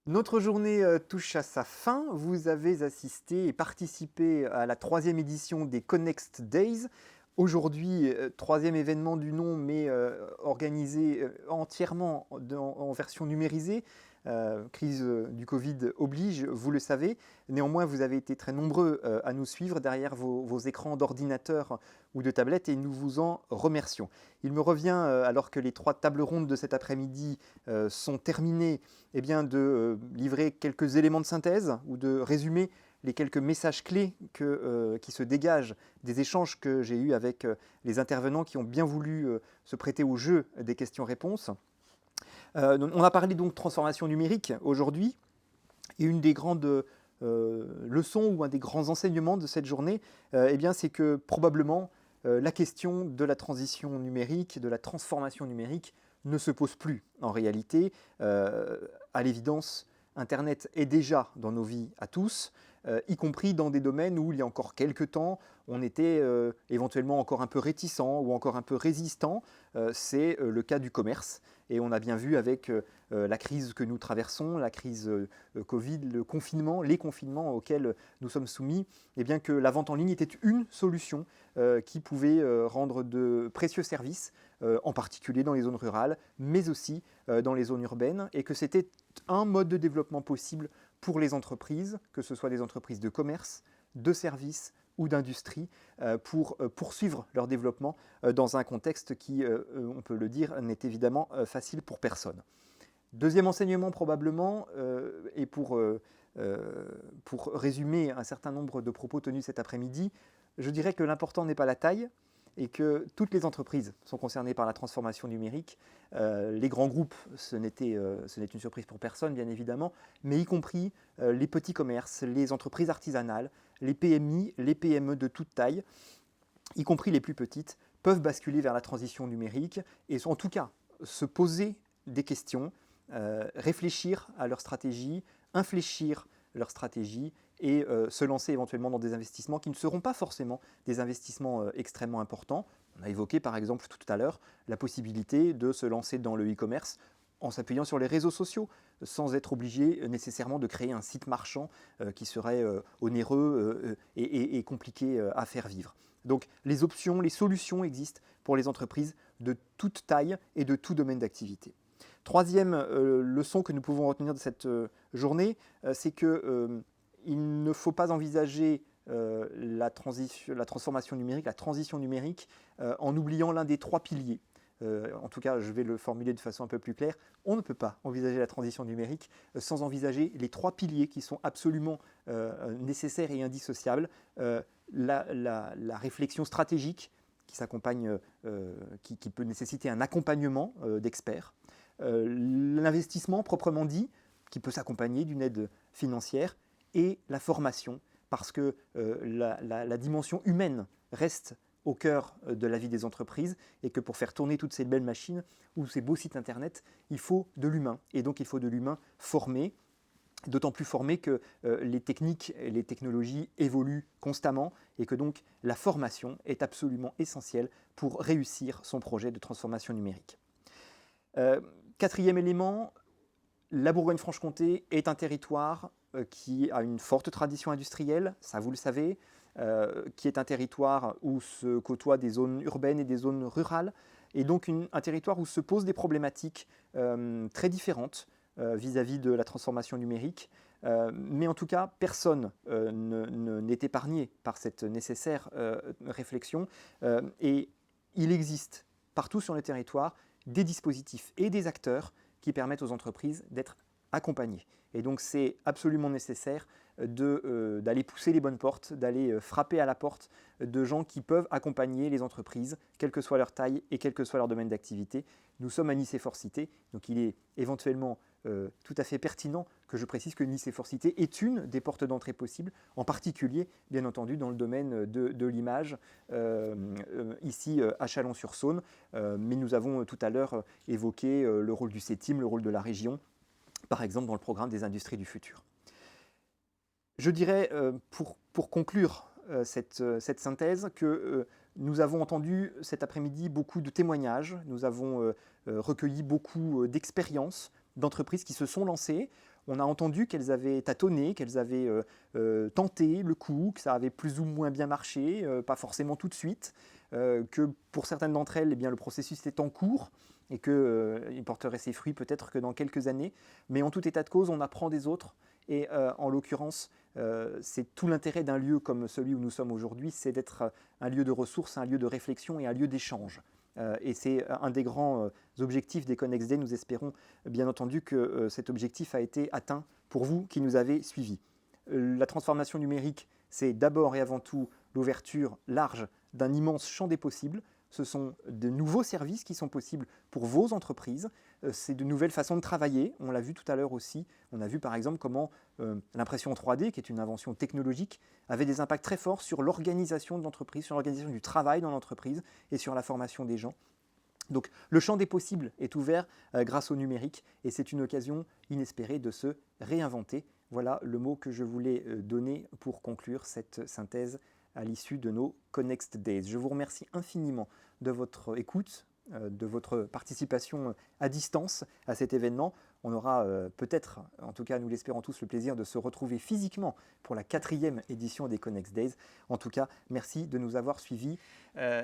Notre journée touche à sa fin. Vous avez assisté et participé à la troisième édition des Connext Days. Aujourd'hui, troisième événement du nom, mais organisé entièrement en version numérisée. Crise du Covid oblige, vous le savez. Néanmoins, vous avez été très nombreux à nous suivre derrière vos écrans d'ordinateur ou de tablette et nous vous en remercions. Il me revient, alors que les trois tables rondes de cet après-midi sont terminées, eh bien, de livrer quelques éléments de synthèse ou de résumer les quelques messages clés qui se dégagent des échanges que j'ai eus avec les intervenants qui ont bien voulu se prêter au jeu des questions-réponses. On a parlé donc de transformation numérique aujourd'hui, et une des grandes leçons ou un des grands enseignements de cette journée, eh bien, c'est que probablement la question de la transition numérique, de la transformation numérique, ne se pose plus en réalité. À l'évidence, Internet est déjà dans nos vies à tous, y compris dans des domaines où il y a encore quelques temps, on était éventuellement encore un peu réticent ou encore un peu résistant. C'est le cas du commerce. Et on a bien vu avec la crise que nous traversons, la crise Covid, les confinements auxquels nous sommes soumis, eh bien que la vente en ligne était une solution qui pouvait rendre de précieux services, en particulier dans les zones rurales, mais aussi dans les zones urbaines, et que c'était un mode de développement possible pour les entreprises, que ce soit des entreprises de commerce, de services ou d'industrie, pour poursuivre leur développement dans un contexte qui, on peut le dire, n'est évidemment facile pour personne. Deuxième enseignement probablement, et pour résumer un certain nombre de propos tenus cet après-midi, je dirais que l'important n'est pas la taille, et que toutes les entreprises sont concernées par la transformation numérique. Les grands groupes, ce n'est une surprise pour personne, bien évidemment, mais y compris les petits commerces, les entreprises artisanales, les PMI, les PME de toute taille, y compris les plus petites, peuvent basculer vers la transition numérique et en tout cas se poser des questions, réfléchir à leur stratégie, infléchir leur stratégie et se lancer éventuellement dans des investissements qui ne seront pas forcément des investissements extrêmement importants. On a évoqué par exemple tout à l'heure la possibilité de se lancer dans le e-commerce en s'appuyant sur les réseaux sociaux, sans être obligé nécessairement de créer un site marchand qui serait onéreux et compliqué à faire vivre. Donc les options, les solutions existent pour les entreprises de toute taille et de tout domaine d'activité. Troisième leçon que nous pouvons retenir de cette journée, c'est qu'il ne faut pas envisager la transformation numérique, la transition numérique, en oubliant l'un des trois piliers. En tout cas, je vais le formuler de façon un peu plus claire. On ne peut pas envisager la transition numérique sans envisager les trois piliers qui sont absolument nécessaires et indissociables. La réflexion stratégique qui s'accompagne, qui peut nécessiter un accompagnement d'experts. L'investissement proprement dit, qui peut s'accompagner d'une aide financière, et la formation, parce que la dimension humaine reste au cœur de la vie des entreprises et que pour faire tourner toutes ces belles machines ou ces beaux sites internet, il faut de l'humain. Et donc il faut de l'humain formé, d'autant plus formé que les techniques et les technologies évoluent constamment et que donc la formation est absolument essentielle pour réussir son projet de transformation numérique. Quatrième élément, la Bourgogne-Franche-Comté est un territoire qui a une forte tradition industrielle, ça vous le savez, qui est un territoire où se côtoient des zones urbaines et des zones rurales, et donc un territoire où se posent des problématiques très différentes vis-à-vis de la transformation numérique. Mais en tout cas, personne n'est épargné par cette nécessaire réflexion, et il existe partout sur le territoire des dispositifs et des acteurs qui permettent aux entreprises d'être accompagnées. Et donc c'est absolument nécessaire d'aller pousser les bonnes portes, d'aller frapper à la porte de gens qui peuvent accompagner les entreprises, quelle que soit leur taille et quel que soit leur domaine d'activité. Nous sommes à Nice-et-Fort-Cité, donc il est éventuellement tout à fait pertinent que je précise que Nice-et-Fort-Cité est une des portes d'entrée possibles, en particulier, bien entendu, dans le domaine de l'image, ici à Chalon-sur-Saône. Mais nous avons tout à l'heure évoqué le rôle du CETIM, le rôle de la région, par exemple dans le programme des industries du futur. Je dirais, pour conclure cette synthèse, que nous avons entendu cet après-midi beaucoup de témoignages, nous avons recueilli beaucoup d'expériences d'entreprises qui se sont lancées. On a entendu qu'elles avaient tâtonné, qu'elles avaient tenté le coup, que ça avait plus ou moins bien marché, pas forcément tout de suite, que pour certaines d'entre elles, eh bien, le processus est en cours et qu'il porterait ses fruits peut-être que dans quelques années. Mais en tout état de cause, on apprend des autres. Et en l'occurrence, c'est tout l'intérêt d'un lieu comme celui où nous sommes aujourd'hui, c'est d'être un lieu de ressources, un lieu de réflexion et un lieu d'échange. Et c'est un des grands objectifs des Connex Day. Nous espérons bien entendu que cet objectif a été atteint pour vous qui nous avez suivis. La transformation numérique, c'est d'abord et avant tout l'ouverture large d'un immense champ des possibles. Ce sont de nouveaux services qui sont possibles pour vos entreprises. C'est de nouvelles façons de travailler. On l'a vu tout à l'heure aussi. On a vu par exemple comment l'impression 3D, qui est une invention technologique, avait des impacts très forts sur l'organisation de l'entreprise, sur l'organisation du travail dans l'entreprise et sur la formation des gens. Donc le champ des possibles est ouvert grâce au numérique et c'est une occasion inespérée de se réinventer. Voilà le mot que je voulais donner pour conclure cette synthèse à l'issue de nos Connex Days. Je vous remercie infiniment de votre écoute, de votre participation à distance à cet événement. On aura peut-être, en tout cas nous l'espérons tous, le plaisir de se retrouver physiquement pour la 4e édition des Connex Days. En tout cas, merci de nous avoir suivis.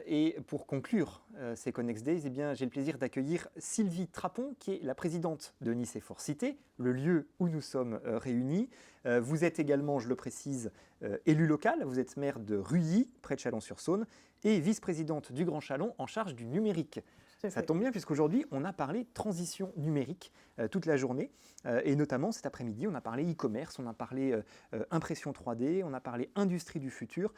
Et pour conclure ces Connex Days, eh bien, j'ai le plaisir d'accueillir Sylvie Trapon, qui est la présidente de Nice et Fort-Cité, le lieu où nous sommes réunis. Vous êtes également, je le précise, élue locale. Vous êtes maire de Ruilly, près de Chalon-sur-Saône, et vice-présidente du Grand Chalon en charge du numérique. Ça tombe bien puisqu'aujourd'hui, on a parlé transition numérique toute la journée et notamment cet après-midi, on a parlé e-commerce, on a parlé impression 3D, on a parlé industrie du futur.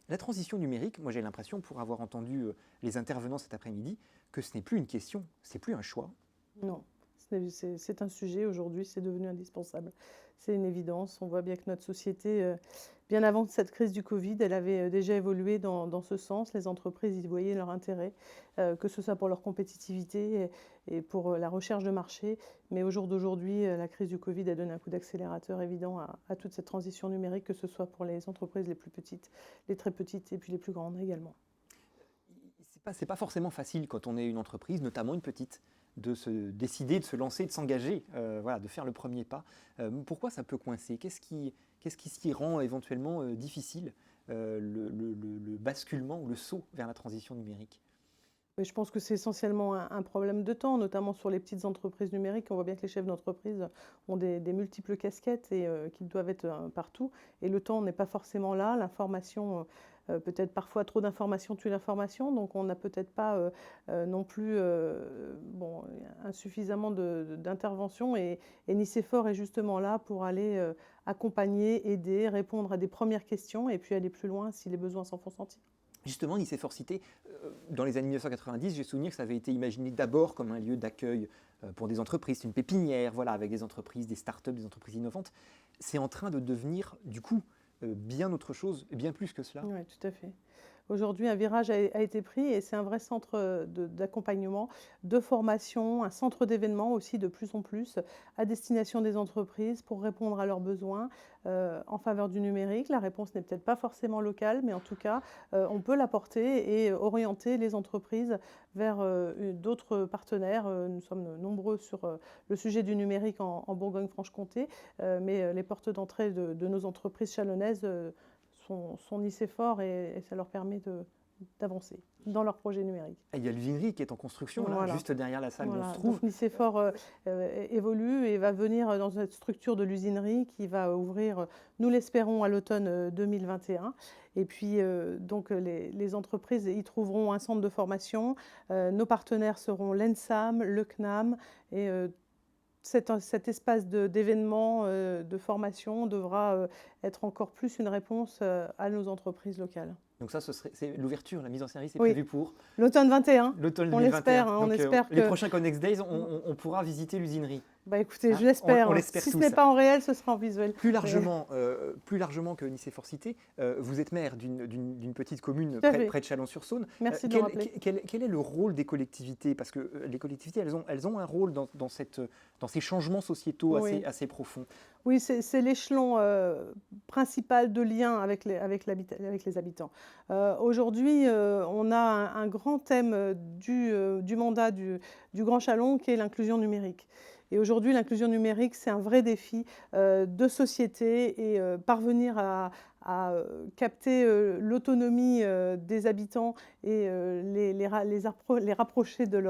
La transition numérique, moi j'ai l'impression, pour avoir entendu les intervenants cet après-midi, que ce n'est plus une question, c'est plus un choix. Non, c'est un sujet aujourd'hui, c'est devenu indispensable. C'est une évidence. On voit bien que notre société, bien avant cette crise du Covid, elle avait déjà évolué dans ce sens. Les entreprises y voyaient leur intérêt, que ce soit pour leur compétitivité et pour la recherche de marché. Mais au jour d'aujourd'hui, la crise du Covid a donné un coup d'accélérateur évident à toute cette transition numérique, que ce soit pour les entreprises les plus petites, les très petites et puis les plus grandes également. C'est pas forcément facile quand on est une entreprise, notamment une petite, de se décider, de se lancer, de s'engager, voilà, de faire le premier pas. Pourquoi ça peut coincer? Qu'est-ce qui s'y rend éventuellement difficile, le basculement ou le saut vers la transition numérique? Oui, je pense que c'est essentiellement un problème de temps, notamment sur les petites entreprises numériques. On voit bien que les chefs d'entreprise ont des multiples casquettes et qu'ils doivent être partout. Et le temps n'est pas forcément là. L'information, peut-être parfois trop d'informations tue l'information. Donc on n'a peut-être pas non plus insuffisamment d'intervention. Et Nicéphore est justement là pour aller accompagner, aider, répondre à des premières questions et puis aller plus loin si les besoins s'en font sentir. Justement, Nice et Fort-Cité, dans les années 1990, j'ai souvenir que ça avait été imaginé d'abord comme un lieu d'accueil pour des entreprises, une pépinière, voilà, avec des entreprises, des startups, des entreprises innovantes. C'est en train de devenir, du coup, bien autre chose, bien plus que cela. Oui, tout à fait. Aujourd'hui, un virage a été pris et c'est un vrai centre d'accompagnement, de formation, un centre d'événements aussi de plus en plus à destination des entreprises pour répondre à leurs besoins en faveur du numérique. La réponse n'est peut-être pas forcément locale, mais en tout cas, on peut l'apporter et orienter les entreprises vers d'autres partenaires. Nous sommes nombreux sur le sujet du numérique en Bourgogne-Franche-Comté, mais les portes d'entrée de nos entreprises chalonnaises sont Nicéphore et ça leur permet d'avancer dans leur projet numérique. Et il y a l'usinerie qui est en construction, là, juste derrière la salle où on se trouve. Donc Nicéphore évolue et va venir dans cette structure de l'usinerie qui va ouvrir, nous l'espérons, à l'automne 2021. Et puis, donc, les entreprises y trouveront un centre de formation. Nos partenaires seront l'ENSAM, le CNAM et cet espace d'événements, de formation devra être encore plus une réponse à nos entreprises locales. Donc ça, c'est l'ouverture, la mise en service est Oui. prévue pour l'automne 21. L'automne 2021. On l'espère. On espère les prochains Connex Days, on pourra visiter l'usinerie. Bah écoutez, je l'espère. Si ce n'est pas en réel, ce sera en visuel. Plus largement que Nice et Fort-Cité, vous êtes maire d'une petite commune près de Chalon-sur-Saône. Merci de le rappeler. Quel est le rôle des collectivités? Parce que les collectivités, elles ont un rôle dans ces changements sociétaux assez profonds. Oui, c'est l'échelon principal de lien avec les habitants. Aujourd'hui, on a un grand thème du mandat du Grand Chalon qui est l'inclusion numérique. Et aujourd'hui, l'inclusion numérique, c'est un vrai défi de société et parvenir capter l'autonomie des habitants et les rapprocher de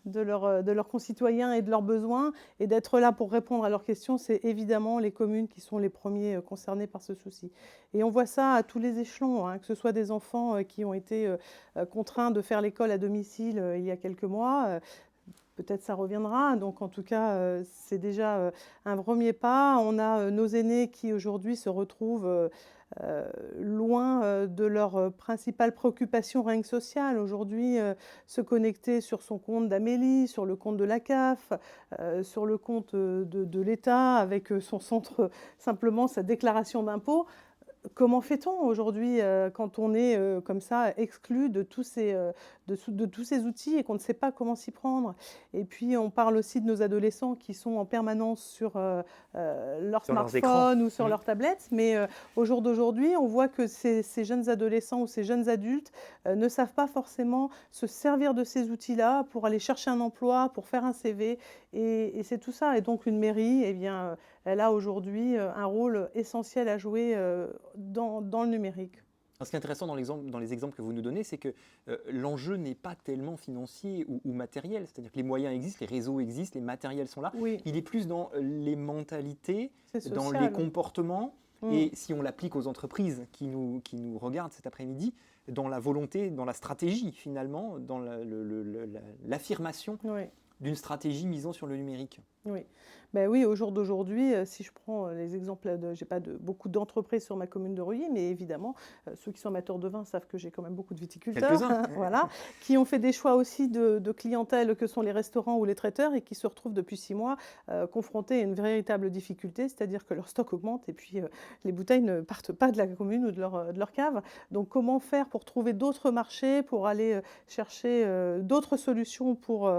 de leurs concitoyens et de leurs besoins et d'être là pour répondre à leurs questions, c'est évidemment les communes qui sont les premiers concernés par ce souci. Et on voit ça à tous les échelons, hein, que ce soit des enfants qui ont été contraints de faire l'école à domicile il y a quelques mois. Peut-être ça reviendra. Donc en tout cas, c'est déjà un premier pas. On a nos aînés qui aujourd'hui se retrouvent loin de leur principale préoccupation rien que sociale. Aujourd'hui, se connecter sur son compte d'Amélie, sur le compte de la CAF, sur le compte de l'État avec son centre, simplement sa déclaration d'impôt. Comment fait-on aujourd'hui quand on est comme ça exclu de de tous ces outils et qu'on ne sait pas comment s'y prendre? Et puis on parle aussi de nos adolescents qui sont en permanence sur leur Sur leurs écrans. smartphone ou sur leur tablette, mais au jour d'aujourd'hui, on voit que ces jeunes adolescents ou ces jeunes adultes ne savent pas forcément se servir de ces outils-là pour aller chercher un emploi, pour faire un CV, et c'est tout ça. Et donc une mairie, eh bien, elle a aujourd'hui un rôle essentiel à jouer dans le numérique. Alors, ce qui est intéressant dans les exemples que vous nous donnez, c'est que l'enjeu n'est pas tellement financier ou matériel. C'est-à-dire que les moyens existent, les réseaux existent, les matériels sont là. Oui, Il est plus dans les mentalités, c'est dans les social. comportements, et si on l'applique aux entreprises qui nous regardent cet après-midi, dans la volonté, dans la stratégie finalement, dans l'affirmation Oui. d'une stratégie misant sur le numérique. Oui. Ben oui, au jour d'aujourd'hui, si je prends les exemples j'ai pas beaucoup d'entreprises sur ma commune de Reuilly, mais évidemment, ceux qui sont amateurs de vin savent que j'ai quand même beaucoup de viticulteurs, Quelques-uns. voilà, qui ont fait des choix aussi de clientèle que sont les restaurants ou les traiteurs et qui se retrouvent depuis 6 mois confrontés à une véritable difficulté, c'est-à-dire que leur stock augmente et puis les bouteilles ne partent pas de la commune ou de leur cave. Donc comment faire pour trouver d'autres marchés, pour aller chercher d'autres solutions pour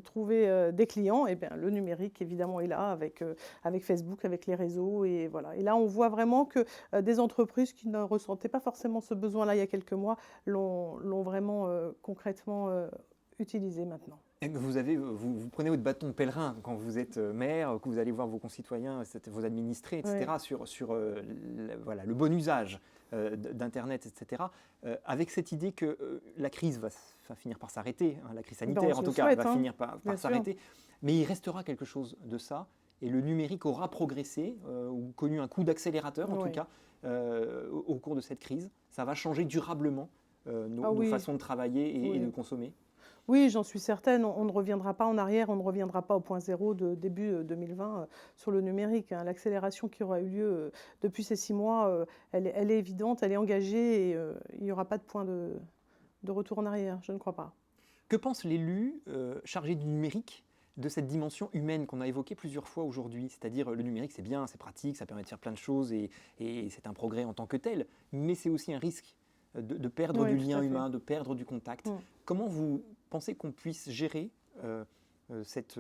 trouver des clients? Eh bien, le numérique, évidemment, est là avec Facebook, avec les réseaux. Et, voilà. Et là, on voit vraiment que des entreprises qui ne ressentaient pas forcément ce besoin-là il y a quelques mois l'ont vraiment concrètement utilisé maintenant. Et vous prenez votre bâton de pèlerin quand vous êtes maire, que vous allez voir vos concitoyens, vos administrés, etc., Oui. sur voilà, le bon usage d'Internet, etc., avec cette idée que la crise va finir par s'arrêter, hein, la crise Ben, on sanitaire se en le tout cas souhaite, va hein, finir par bien sûr. s'arrêter, mais il restera quelque chose de ça, et le numérique aura progressé, ou connu un coup d'accélérateur en tout Oui. cas, au cours de cette crise. Ça va changer durablement Ah nos oui, façons de travailler et oui. de consommer. Oui, j'en suis certaine. On ne reviendra pas en arrière, on ne reviendra pas au point zéro de début 2020 sur le numérique, hein. L'accélération qui aura eu lieu depuis ces 6 mois, elle est évidente, elle est engagée et il n'y aura pas de point de retour en arrière, je ne crois pas. Que pense l'élu chargé du numérique de cette dimension humaine qu'on a évoquée plusieurs fois aujourd'hui? C'est-à-dire le numérique, c'est bien, c'est pratique, ça permet de faire plein de choses et c'est un progrès en tant que tel, mais c'est aussi un risque de perdre Oui, du tout lien à fait. humain, de perdre du contact. Comment vous pensez qu'on puisse gérer cet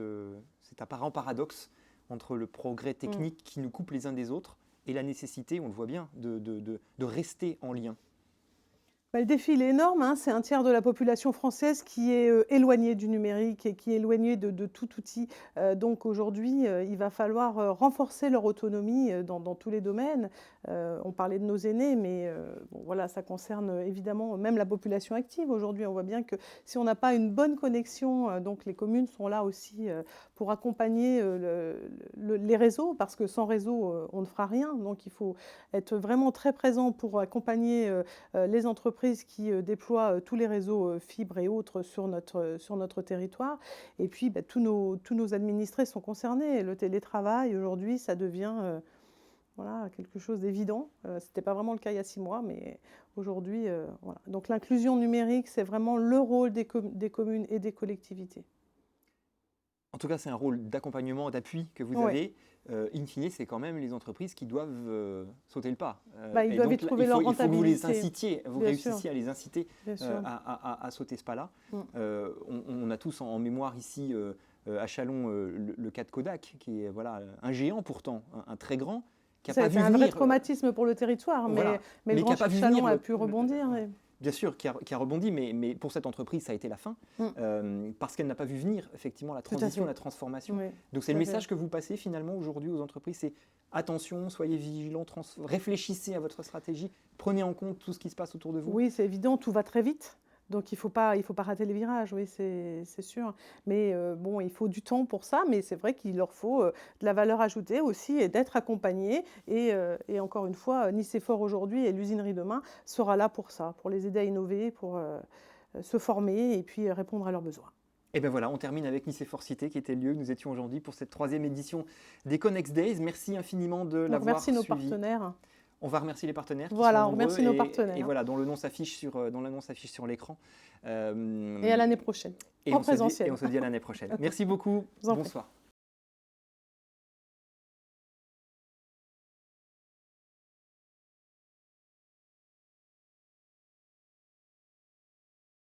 apparent paradoxe entre le progrès technique qui nous coupe les uns des autres et la nécessité, on le voit bien, de rester en lien? Bah, le défi, il est énorme, hein. C'est un tiers de la population française qui est éloignée du numérique et qui est éloignée de tout outil. Donc aujourd'hui, il va falloir renforcer leur autonomie dans tous les domaines. On parlait de nos aînés, mais bon, voilà, ça concerne évidemment même la population active. Aujourd'hui, on voit bien que si on n'a pas une bonne connexion, donc les communes sont là aussi pour accompagner les réseaux, parce que sans réseau, on ne fera rien. Donc il faut être vraiment très présent pour accompagner les entreprises qui déploient tous les réseaux fibres et autres sur notre territoire. Et puis, bah, tous nos administrés sont concernés. Le télétravail, aujourd'hui, ça devient voilà, quelque chose d'évident. Ce n'était pas vraiment le cas il y a 6 mois, mais aujourd'hui, voilà. Donc l'inclusion numérique, c'est vraiment le rôle des communes et des collectivités. En tout cas, c'est un rôle d'accompagnement, d'appui que vous Ouais. avez. In fine, c'est quand même les entreprises qui doivent sauter le pas. Bah, ils Et doivent y donc, trouver leur il faut que vous les rentabilité. incitiez, vous Bien sûr, réussissiez à les inciter bien sûr. à sauter ce pas-là. Mm. On a tous en mémoire ici, à Châlons, le cas de Kodak, qui est voilà, un géant pourtant, un très grand, qui n'a pas C'est vu un vrai venir. traumatisme pour le territoire, Voilà. mais le Mais qui Grand n'a pas vu Chalon venir a pu rebondir. bien sûr, qui a rebondi, mais pour cette entreprise, ça a été la fin, parce qu'elle n'a pas vu venir effectivement la transition, la transformation. Oui, Donc c'est le message que vous passez finalement aujourd'hui aux entreprises, c'est attention, soyez vigilants, réfléchissez à votre stratégie, prenez en compte tout ce qui se passe autour de vous. Oui, c'est évident, tout va très vite. Donc il faut pas rater les virages, oui, c'est sûr. Mais bon, il faut du temps pour ça, mais c'est vrai qu'il leur faut de la valeur ajoutée aussi et d'être accompagnés. Et encore une fois, Nicéphore aujourd'hui et l'usinerie demain sera là pour ça, pour les aider à innover, pour se former et puis répondre à leurs besoins. Et bien voilà, on termine avec Nicéphore Cité, qui était le lieu où nous étions aujourd'hui pour cette 3e édition des Connex Days. Merci infiniment de l'avoir suivi. Merci nos partenaires. On va remercier les partenaires. Voilà, on remercie nos partenaires. Et voilà, dont l'annonce affiche sur l'écran. Et à l'année prochaine, en présentiel. Et on se dit à l'année prochaine. Merci beaucoup. Bonsoir.